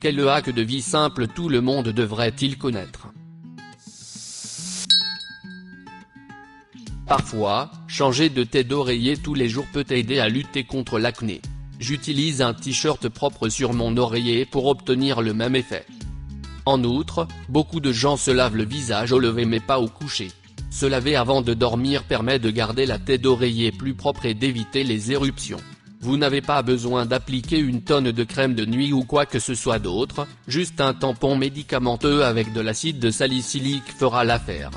Quel hack de vie simple tout le monde devrait-il connaître? Parfois, changer de tête d'oreiller tous les jours peut aider à lutter contre l'acné. J'utilise un t-shirt propre sur mon oreiller pour obtenir le même effet. En outre, beaucoup de gens se lavent le visage au lever mais pas au coucher. Se laver avant de dormir permet de garder la tête d'oreiller plus propre et d'éviter les éruptions. Vous n'avez pas besoin d'appliquer une tonne de crème de nuit ou quoi que ce soit d'autre, juste un tampon médicamenteux avec de l'acide salicylique fera l'affaire.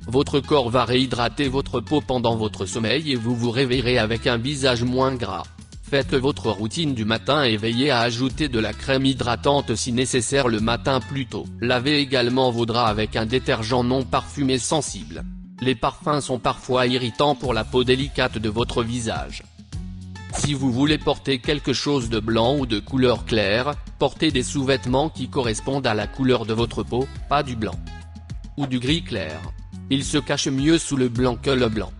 Votre corps va réhydrater votre peau pendant votre sommeil et vous vous réveillerez avec un visage moins gras. Faites votre routine du matin et veillez à ajouter de la crème hydratante si nécessaire le matin plus tôt. Lavez également vos draps avec un détergent non parfumé sensible. Les parfums sont parfois irritants pour la peau délicate de votre visage. Si vous voulez porter quelque chose de blanc ou de couleur claire, portez des sous-vêtements qui correspondent à la couleur de votre peau, pas du blanc ou du gris clair. Il se cache mieux sous le blanc que le blanc.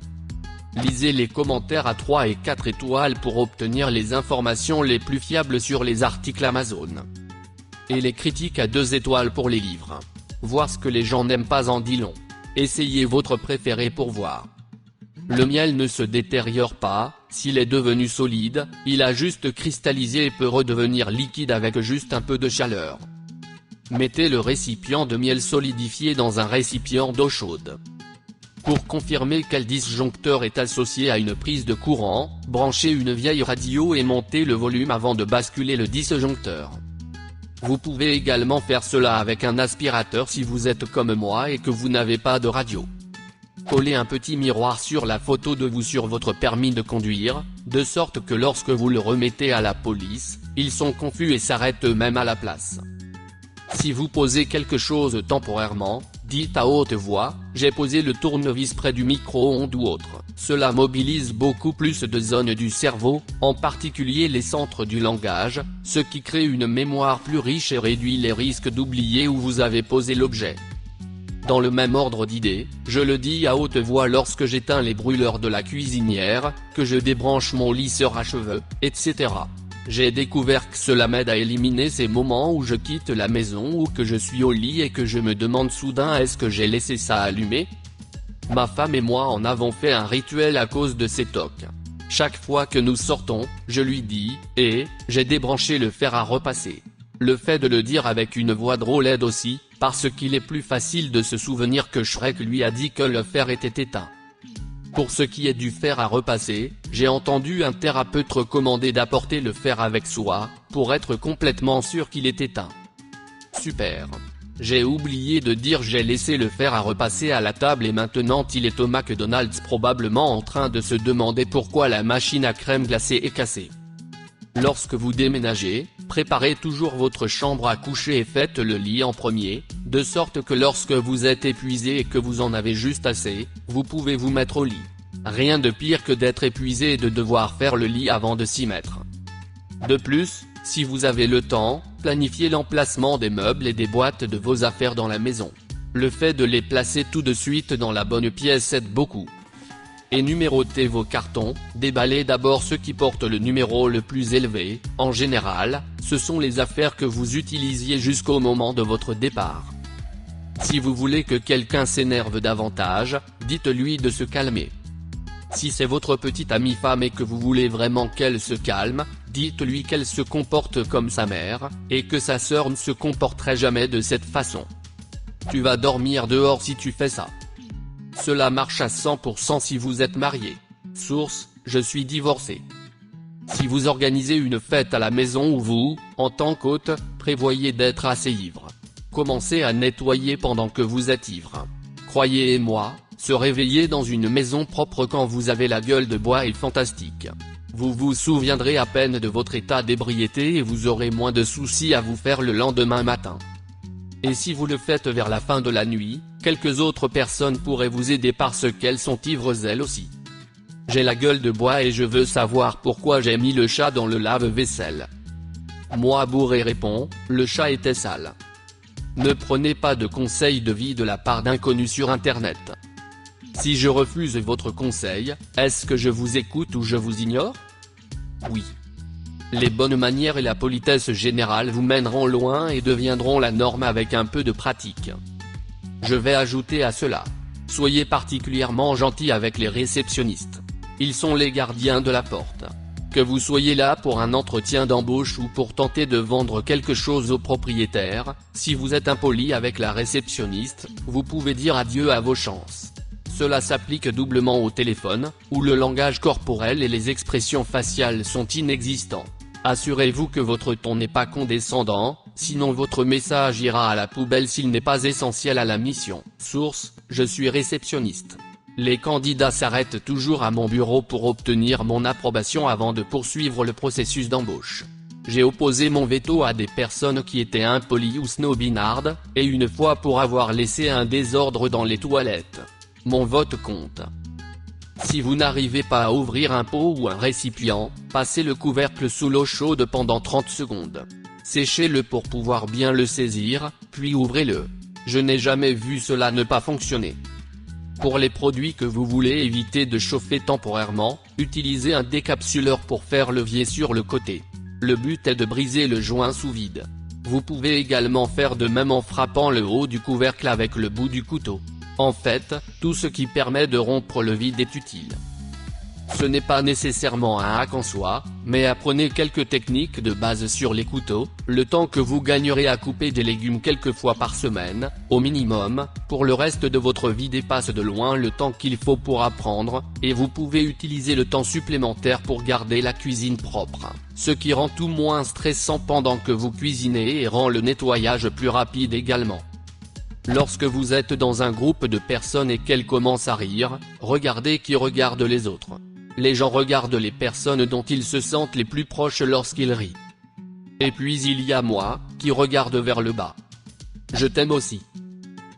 Lisez les commentaires à 3 et 4 étoiles pour obtenir les informations les plus fiables sur les articles Amazon. Et les critiques à 2 étoiles pour les livres. Voir ce que les gens n'aiment pas en dit long. Essayez votre préféré pour voir. Le miel ne se détériore pas, s'il est devenu solide, il a juste cristallisé et peut redevenir liquide avec juste un peu de chaleur. Mettez le récipient de miel solidifié dans un récipient d'eau chaude. Pour confirmer quel disjoncteur est associé à une prise de courant, branchez une vieille radio et montez le volume avant de basculer le disjoncteur. Vous pouvez également faire cela avec un aspirateur si vous êtes comme moi et que vous n'avez pas de radio. Collez un petit miroir sur la photo de vous sur votre permis de conduire, de sorte que lorsque vous le remettez à la police, ils sont confus et s'arrêtent eux-mêmes à la place. Si vous posez quelque chose temporairement, dites à haute voix, j'ai posé le tournevis près du micro-ondes ou autre. Cela mobilise beaucoup plus de zones du cerveau, en particulier les centres du langage, ce qui crée une mémoire plus riche et réduit les risques d'oublier où vous avez posé l'objet. Dans le même ordre d'idées, je le dis à haute voix lorsque j'éteins les brûleurs de la cuisinière, que je débranche mon lisseur à cheveux, etc. J'ai découvert que cela m'aide à éliminer ces moments où je quitte la maison ou que je suis au lit et que je me demande soudain est-ce que j'ai laissé ça allumé? Ma femme et moi en avons fait un rituel à cause de ces tocs. Chaque fois que nous sortons, je lui dis « Eh, j'ai débranché le fer à repasser ». Le fait de le dire avec une voix drôle aide aussi, parce qu'il est plus facile de se souvenir que Shrek lui a dit que le fer était éteint. Pour ce qui est du fer à repasser, j'ai entendu un thérapeute recommander d'apporter le fer avec soi, pour être complètement sûr qu'il est éteint. Super. J'ai oublié de dire j'ai laissé le fer à repasser à la table et maintenant il est au McDonald's probablement en train de se demander pourquoi la machine à crème glacée est cassée. Lorsque vous déménagez, préparez toujours votre chambre à coucher et faites le lit en premier, de sorte que lorsque vous êtes épuisé et que vous en avez juste assez, vous pouvez vous mettre au lit. Rien de pire que d'être épuisé et de devoir faire le lit avant de s'y mettre. De plus, si vous avez le temps, planifiez l'emplacement des meubles et des boîtes de vos affaires dans la maison. Le fait de les placer tout de suite dans la bonne pièce aide beaucoup. Et numérotez vos cartons, déballez d'abord ceux qui portent le numéro le plus élevé, en général, ce sont les affaires que vous utilisiez jusqu'au moment de votre départ. Si vous voulez que quelqu'un s'énerve davantage, dites-lui de se calmer. Si c'est votre petite amie femme et que vous voulez vraiment qu'elle se calme, dites-lui qu'elle se comporte comme sa mère, et que sa sœur ne se comporterait jamais de cette façon. Tu vas dormir dehors si tu fais ça. Cela marche à 100% si vous êtes marié. Source, je suis divorcé. Si vous organisez une fête à la maison ou vous, en tant qu'hôte, prévoyez d'être assez ivre. Commencez à nettoyer pendant que vous êtes ivre. Croyez-moi, se réveiller dans une maison propre quand vous avez la gueule de bois est fantastique. Vous vous souviendrez à peine de votre état d'ébriété et vous aurez moins de soucis à vous faire le lendemain matin. Et si vous le faites vers la fin de la nuit, quelques autres personnes pourraient vous aider parce qu'elles sont ivres elles aussi. J'ai la gueule de bois et je veux savoir pourquoi j'ai mis le chat dans le lave-vaisselle. Moi bourré répond, le chat était sale. Ne prenez pas de conseils de vie de la part d'inconnus sur internet. Si je refuse votre conseil, est-ce que je vous écoute ou je vous ignore? Oui. Les bonnes manières et la politesse générale vous mèneront loin et deviendront la norme avec un peu de pratique. Je vais ajouter à cela. Soyez particulièrement gentil avec les réceptionnistes. Ils sont les gardiens de la porte. Que vous soyez là pour un entretien d'embauche ou pour tenter de vendre quelque chose au propriétaire, si vous êtes impoli avec la réceptionniste, vous pouvez dire adieu à vos chances. Cela s'applique doublement au téléphone, où le langage corporel et les expressions faciales sont inexistants. Assurez-vous que votre ton n'est pas condescendant, sinon votre message ira à la poubelle s'il n'est pas essentiel à la mission. Source: je suis réceptionniste. Les candidats s'arrêtent toujours à mon bureau pour obtenir mon approbation avant de poursuivre le processus d'embauche. J'ai opposé mon veto à des personnes qui étaient impolies ou snobinardes, et une fois pour avoir laissé un désordre dans les toilettes. Mon vote compte. Si vous n'arrivez pas à ouvrir un pot ou un récipient, passez le couvercle sous l'eau chaude pendant 30 secondes. Séchez-le pour pouvoir bien le saisir, puis ouvrez-le. Je n'ai jamais vu cela ne pas fonctionner. Pour les produits que vous voulez éviter de chauffer temporairement, utilisez un décapsuleur pour faire levier sur le côté. Le but est de briser le joint sous vide. Vous pouvez également faire de même en frappant le haut du couvercle avec le bout du couteau. En fait, tout ce qui permet de rompre le vide est utile. Ce n'est pas nécessairement un hack en soi, mais apprenez quelques techniques de base sur les couteaux, le temps que vous gagnerez à couper des légumes quelques fois par semaine, au minimum, pour le reste de votre vie dépasse de loin le temps qu'il faut pour apprendre, et vous pouvez utiliser le temps supplémentaire pour garder la cuisine propre, ce qui rend tout moins stressant pendant que vous cuisinez et rend le nettoyage plus rapide également. Lorsque vous êtes dans un groupe de personnes et qu'elles commencent à rire, regardez qui regarde les autres. Les gens regardent les personnes dont ils se sentent les plus proches lorsqu'ils rient. Et puis il y a moi, qui regarde vers le bas. Je t'aime aussi.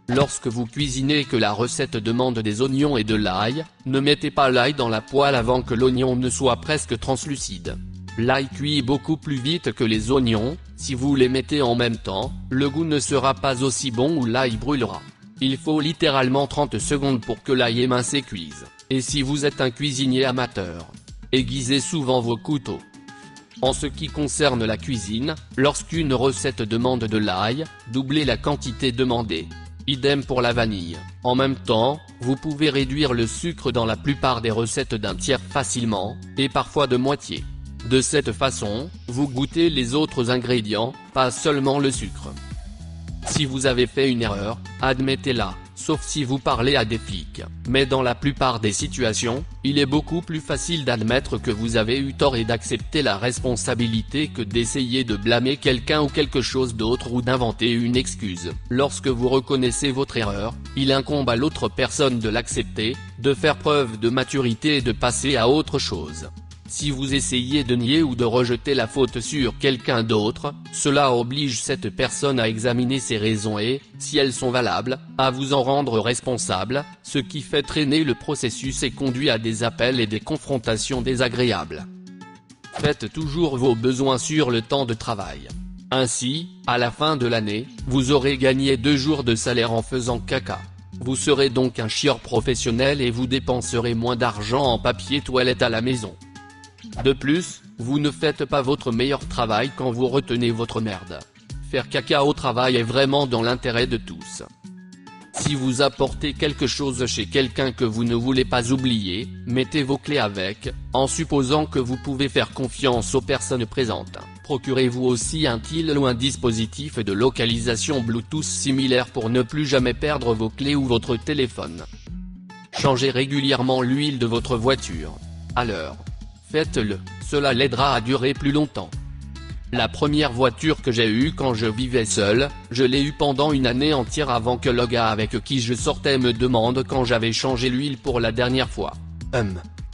Lorsque vous cuisinez et que la recette demande des oignons et de l'ail, ne mettez pas l'ail dans la poêle avant que l'oignon ne soit presque translucide. L'ail cuit beaucoup plus vite que les oignons, si vous les mettez en même temps, le goût ne sera pas aussi bon ou l'ail brûlera. Il faut littéralement 30 secondes pour que l'ail émincé cuise, et si vous êtes un cuisinier amateur, aiguisez souvent vos couteaux. En ce qui concerne la cuisine, lorsqu'une recette demande de l'ail, doublez la quantité demandée. Idem pour la vanille. En même temps, vous pouvez réduire le sucre dans la plupart des recettes d'un tiers facilement, et parfois de moitié. De cette façon, vous goûtez les autres ingrédients, pas seulement le sucre. Si vous avez fait une erreur, admettez-la, sauf si vous parlez à des flics. Mais dans la plupart des situations, il est beaucoup plus facile d'admettre que vous avez eu tort et d'accepter la responsabilité que d'essayer de blâmer quelqu'un ou quelque chose d'autre ou d'inventer une excuse. Lorsque vous reconnaissez votre erreur, il incombe à l'autre personne de l'accepter, de faire preuve de maturité et de passer à autre chose. Si vous essayez de nier ou de rejeter la faute sur quelqu'un d'autre, cela oblige cette personne à examiner ses raisons et, si elles sont valables, à vous en rendre responsable, ce qui fait traîner le processus et conduit à des appels et des confrontations désagréables. Faites toujours vos besoins sur le temps de travail. Ainsi, à la fin de l'année, vous aurez gagné 2 jours de salaire en faisant caca. Vous serez donc un chieur professionnel et vous dépenserez moins d'argent en papier toilette à la maison. De plus, vous ne faites pas votre meilleur travail quand vous retenez votre merde. Faire caca au travail est vraiment dans l'intérêt de tous. Si vous apportez quelque chose chez quelqu'un que vous ne voulez pas oublier, mettez vos clés avec, en supposant que vous pouvez faire confiance aux personnes présentes. Procurez-vous aussi un til ou un dispositif de localisation Bluetooth similaire pour ne plus jamais perdre vos clés ou votre téléphone. Changez régulièrement l'huile de votre voiture. Alors, faites-le, cela l'aidera à durer plus longtemps. La première voiture que j'ai eue quand je vivais seul, je l'ai eue pendant une année entière avant que le gars avec qui je sortais me demande quand j'avais changé l'huile pour la dernière fois.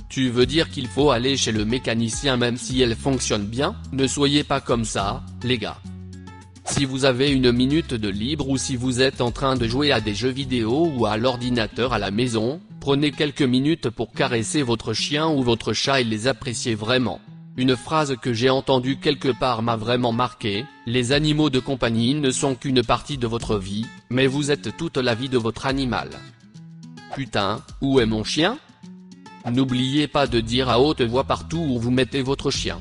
Tu veux dire qu'il faut aller chez le mécanicien même si elle fonctionne bien? Ne soyez pas comme ça, les gars. Si vous avez une minute de libre ou si vous êtes en train de jouer à des jeux vidéo ou à l'ordinateur à la maison, prenez quelques minutes pour caresser votre chien ou votre chat et les apprécier vraiment. Une phrase que j'ai entendue quelque part m'a vraiment marqué: les animaux de compagnie ne sont qu'une partie de votre vie, mais vous êtes toute la vie de votre animal. Putain, où est mon chien? N'oubliez pas de dire à haute voix partout où vous mettez votre chien.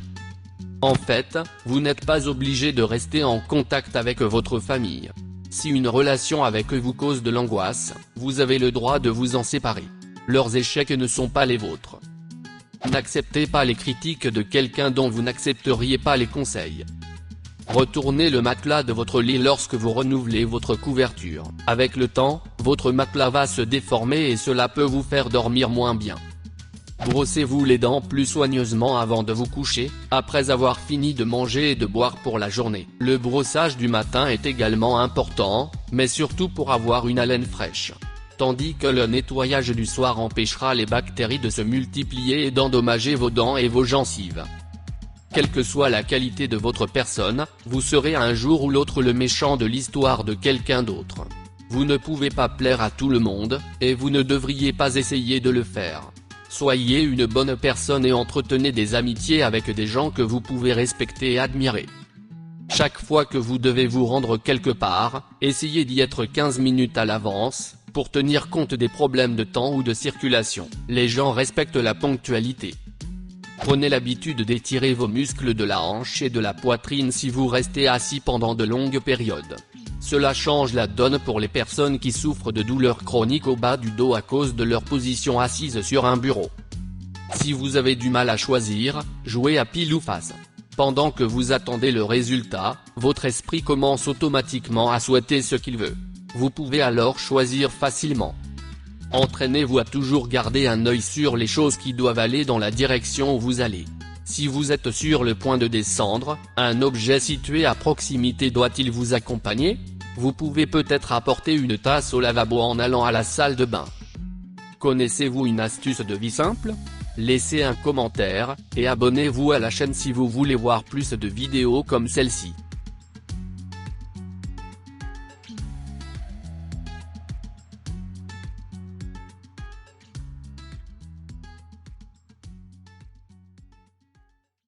En fait, vous n'êtes pas obligé de rester en contact avec votre famille. Si une relation avec eux vous cause de l'angoisse, vous avez le droit de vous en séparer. Leurs échecs ne sont pas les vôtres. N'acceptez pas les critiques de quelqu'un dont vous n'accepteriez pas les conseils. Retournez le matelas de votre lit lorsque vous renouvelez votre couverture. Avec le temps, votre matelas va se déformer et cela peut vous faire dormir moins bien. Brossez-vous les dents plus soigneusement avant de vous coucher, après avoir fini de manger et de boire pour la journée. Le brossage du matin est également important, mais surtout pour avoir une haleine fraîche. Tandis que le nettoyage du soir empêchera les bactéries de se multiplier et d'endommager vos dents et vos gencives. Quelle que soit la qualité de votre personne, vous serez un jour ou l'autre le méchant de l'histoire de quelqu'un d'autre. Vous ne pouvez pas plaire à tout le monde, et vous ne devriez pas essayer de le faire. Soyez une bonne personne et entretenez des amitiés avec des gens que vous pouvez respecter et admirer. Chaque fois que vous devez vous rendre quelque part, essayez d'y être 15 minutes à l'avance, pour tenir compte des problèmes de temps ou de circulation. Les gens respectent la ponctualité. Prenez l'habitude d'étirer vos muscles de la hanche et de la poitrine si vous restez assis pendant de longues périodes. Cela change la donne pour les personnes qui souffrent de douleurs chroniques au bas du dos à cause de leur position assise sur un bureau. Si vous avez du mal à choisir, jouez à pile ou face. Pendant que vous attendez le résultat, votre esprit commence automatiquement à souhaiter ce qu'il veut. Vous pouvez alors choisir facilement. Entraînez-vous à toujours garder un œil sur les choses qui doivent aller dans la direction où vous allez. Si vous êtes sur le point de descendre, un objet situé à proximité doit-il vous accompagner? Vous pouvez peut-être apporter une tasse au lavabo en allant à la salle de bain. Connaissez-vous une astuce de vie simple? Laissez un commentaire, et abonnez-vous à la chaîne si vous voulez voir plus de vidéos comme celle-ci.